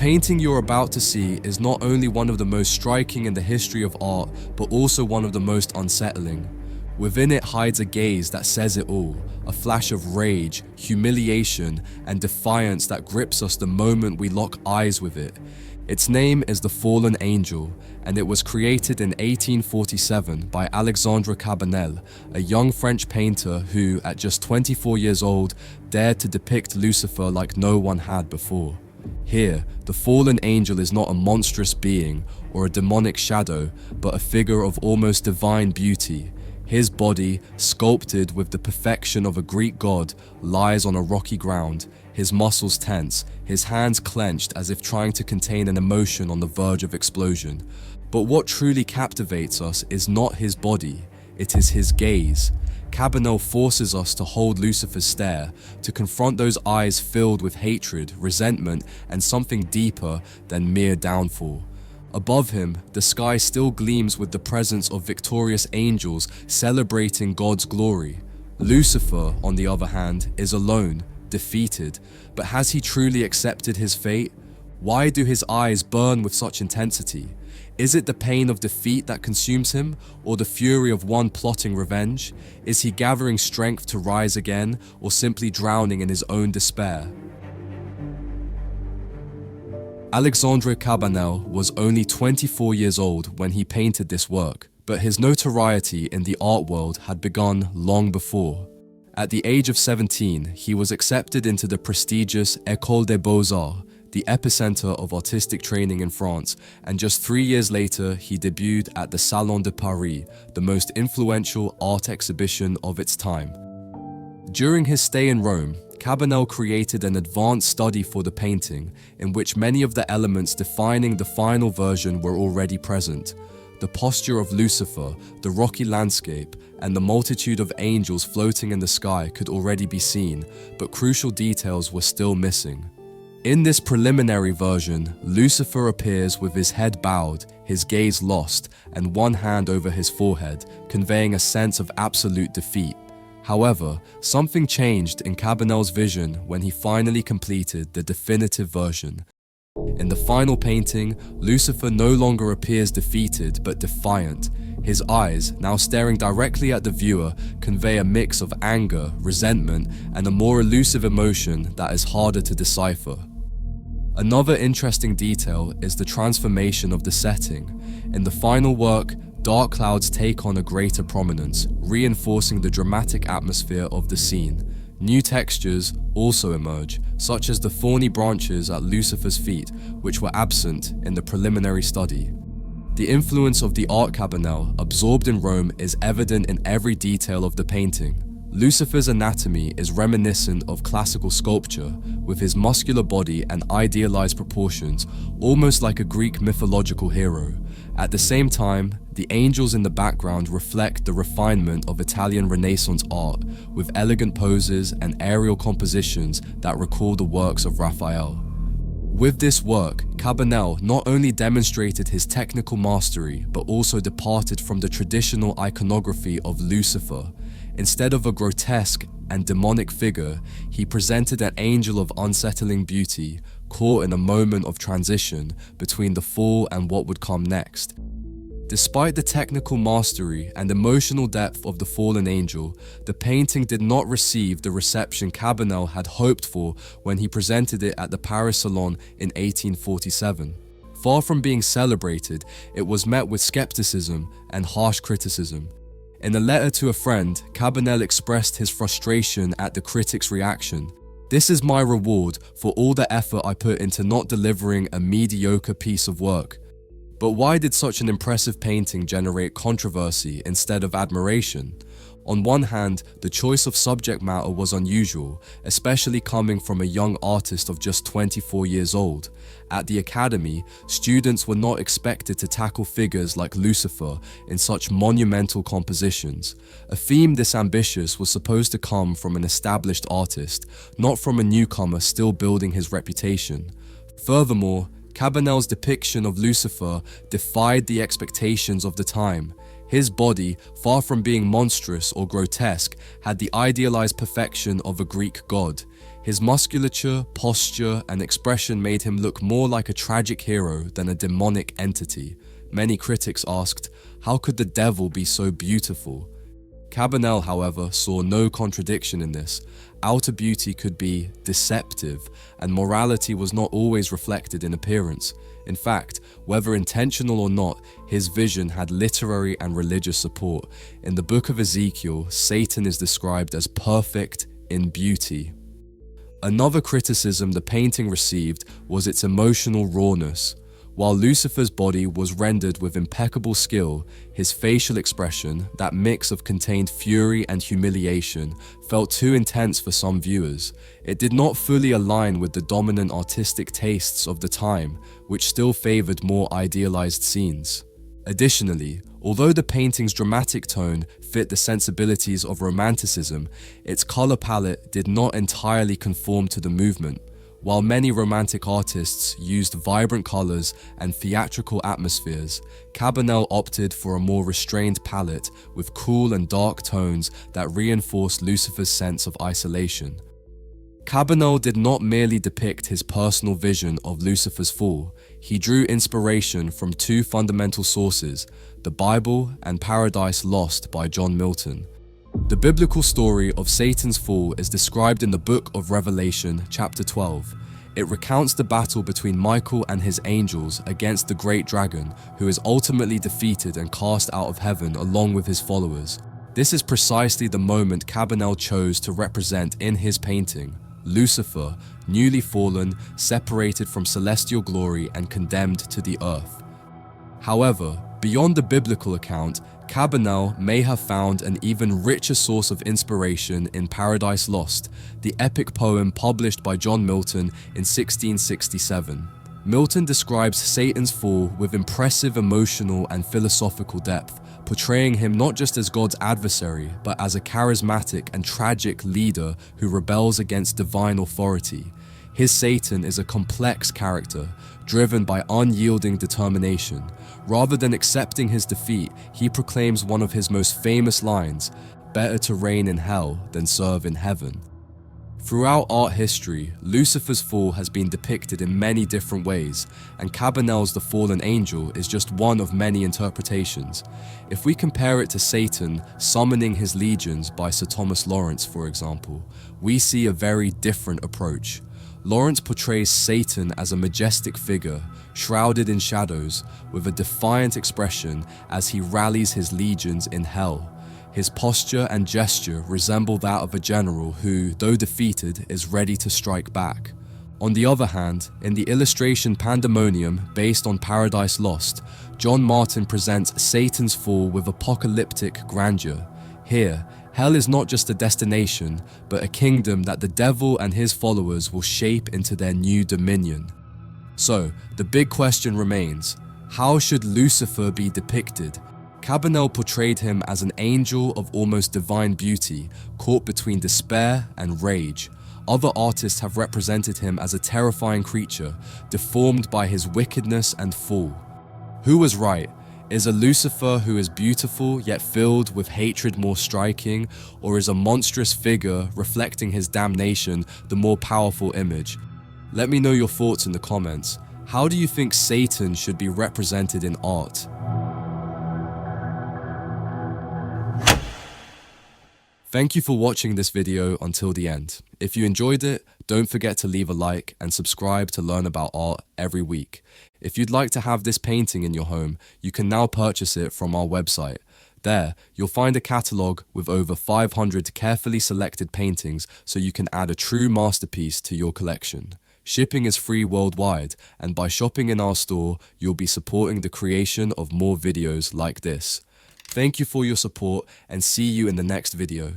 painting you're about to see is not only one of the most striking in the history of art, but also one of the most unsettling. Within it hides a gaze that says it all, a flash of rage, humiliation, and defiance that grips us the moment we lock eyes with it. Its name is The Fallen Angel, and it was created in 1847 by Alexandre Cabanel, a young French painter who, at just 24 years old, dared to depict Lucifer like no one had before. Here, the fallen angel is not a monstrous being or a demonic shadow, but a figure of almost divine beauty. His body, sculpted with the perfection of a Greek god, lies on a rocky ground, his muscles tense, his hands clenched as if trying to contain an emotion on the verge of explosion. But what truly captivates us is not his body, it is his gaze. Cabanel forces us to hold Lucifer's stare, to confront those eyes filled with hatred, resentment, and something deeper than mere downfall. Above him, the sky still gleams with the presence of victorious angels celebrating God's glory. Lucifer, on the other hand, is alone, defeated, but has he truly accepted his fate? Why do his eyes burn with such intensity? Is it the pain of defeat that consumes him, or the fury of one plotting revenge? Is he gathering strength to rise again, or simply drowning in his own despair? Alexandre Cabanel was only 24 years old when he painted this work, but his notoriety in the art world had begun long before. At the age of 17, he was accepted into the prestigious École des Beaux-Arts, the epicenter of artistic training in France, and just 3 years later, he debuted at the Salon de Paris, the most influential art exhibition of its time. During his stay in Rome, Cabanel created an advanced study for the painting, in which many of the elements defining the final version were already present. The posture of Lucifer, the rocky landscape, and the multitude of angels floating in the sky could already be seen, but crucial details were still missing. In this preliminary version, Lucifer appears with his head bowed, his gaze lost, and one hand over his forehead, conveying a sense of absolute defeat. However, something changed in Cabanel's vision when he finally completed the definitive version. In the final painting, Lucifer no longer appears defeated but defiant. His eyes, now staring directly at the viewer, convey a mix of anger, resentment, and a more elusive emotion that is harder to decipher. Another interesting detail is the transformation of the setting. In the final work, dark clouds take on a greater prominence, reinforcing the dramatic atmosphere of the scene. New textures also emerge, such as the thorny branches at Lucifer's feet, which were absent in the preliminary study. The influence of the art Cabanel absorbed in Rome is evident in every detail of the painting. Lucifer's anatomy is reminiscent of classical sculpture, with his muscular body and idealized proportions, almost like a Greek mythological hero. At the same time, the angels in the background reflect the refinement of Italian Renaissance art, with elegant poses and aerial compositions that recall the works of Raphael. With this work, Cabanel not only demonstrated his technical mastery, but also departed from the traditional iconography of Lucifer. Instead of a grotesque and demonic figure, he presented an angel of unsettling beauty, caught in a moment of transition between the fall and what would come next. Despite the technical mastery and emotional depth of the fallen angel, the painting did not receive the reception Cabanel had hoped for when he presented it at the Paris Salon in 1847. Far from being celebrated, it was met with skepticism and harsh criticism. In a letter to a friend, Cabanel expressed his frustration at the critics' reaction. "This is my reward for all the effort I put into not delivering a mediocre piece of work." But why did such an impressive painting generate controversy instead of admiration? On one hand, the choice of subject matter was unusual, especially coming from a young artist of just 24 years old. At the Academy, students were not expected to tackle figures like Lucifer in such monumental compositions. A theme this ambitious was supposed to come from an established artist, not from a newcomer still building his reputation. Furthermore, Cabanel's depiction of Lucifer defied the expectations of the time. His body, far from being monstrous or grotesque, had the idealized perfection of a Greek god. His musculature, posture, and expression made him look more like a tragic hero than a demonic entity. Many critics asked, how could the devil be so beautiful? Cabanel, however, saw no contradiction in this. Outer beauty could be deceptive, and morality was not always reflected in appearance. In fact, whether intentional or not, his vision had literary and religious support. In the book of Ezekiel, Satan is described as perfect in beauty. Another criticism the painting received was its emotional rawness. While Lucifer's body was rendered with impeccable skill, his facial expression, that mix of contained fury and humiliation, felt too intense for some viewers. It did not fully align with the dominant artistic tastes of the time, which still favored more idealized scenes. Additionally, although the painting's dramatic tone fit the sensibilities of Romanticism, its color palette did not entirely conform to the movement. While many Romantic artists used vibrant colors and theatrical atmospheres, Cabanel opted for a more restrained palette with cool and dark tones that reinforced Lucifer's sense of isolation. Cabanel did not merely depict his personal vision of Lucifer's fall. He drew inspiration from two fundamental sources, the Bible and Paradise Lost by John Milton. The biblical story of Satan's fall is described in the book of Revelation, chapter 12. It recounts the battle between Michael and his angels against the great dragon, who is ultimately defeated and cast out of heaven along with his followers. This is precisely the moment Cabanel chose to represent in his painting. Lucifer, newly fallen, separated from celestial glory and condemned to the earth. However, beyond the biblical account, Cabanel may have found an even richer source of inspiration in Paradise Lost, the epic poem published by John Milton in 1667. Milton describes Satan's fall with impressive emotional and philosophical depth, portraying him not just as God's adversary, but as a charismatic and tragic leader who rebels against divine authority. His Satan is a complex character, driven by unyielding determination. Rather than accepting his defeat, he proclaims one of his most famous lines, "Better to reign in hell than serve in heaven." Throughout art history, Lucifer's fall has been depicted in many different ways, and Cabanel's The Fallen Angel is just one of many interpretations. If we compare it to Satan summoning his legions by Sir Thomas Lawrence, for example, we see a very different approach. Lawrence portrays Satan as a majestic figure, shrouded in shadows, with a defiant expression as he rallies his legions in hell. His posture and gesture resemble that of a general who, though defeated, is ready to strike back. On the other hand, in the illustration Pandemonium, based on Paradise Lost, John Martin presents Satan's fall with apocalyptic grandeur. Here, hell is not just a destination, but a kingdom that the devil and his followers will shape into their new dominion. So, the big question remains, how should Lucifer be depicted? Cabanel portrayed him as an angel of almost divine beauty, caught between despair and rage. Other artists have represented him as a terrifying creature, deformed by his wickedness and fall. Who was right? Is a Lucifer who is beautiful yet filled with hatred more striking, or is a monstrous figure reflecting his damnation the more powerful image? Let me know your thoughts in the comments. How do you think Satan should be represented in art? Thank you for watching this video until the end. If you enjoyed it, don't forget to leave a like and subscribe to learn about art every week. If you'd like to have this painting in your home, you can now purchase it from our website. There, you'll find a catalogue with over 500 carefully selected paintings so you can add a true masterpiece to your collection. Shipping is free worldwide, and by shopping in our store, you'll be supporting the creation of more videos like this. Thank you for your support, and see you in the next video.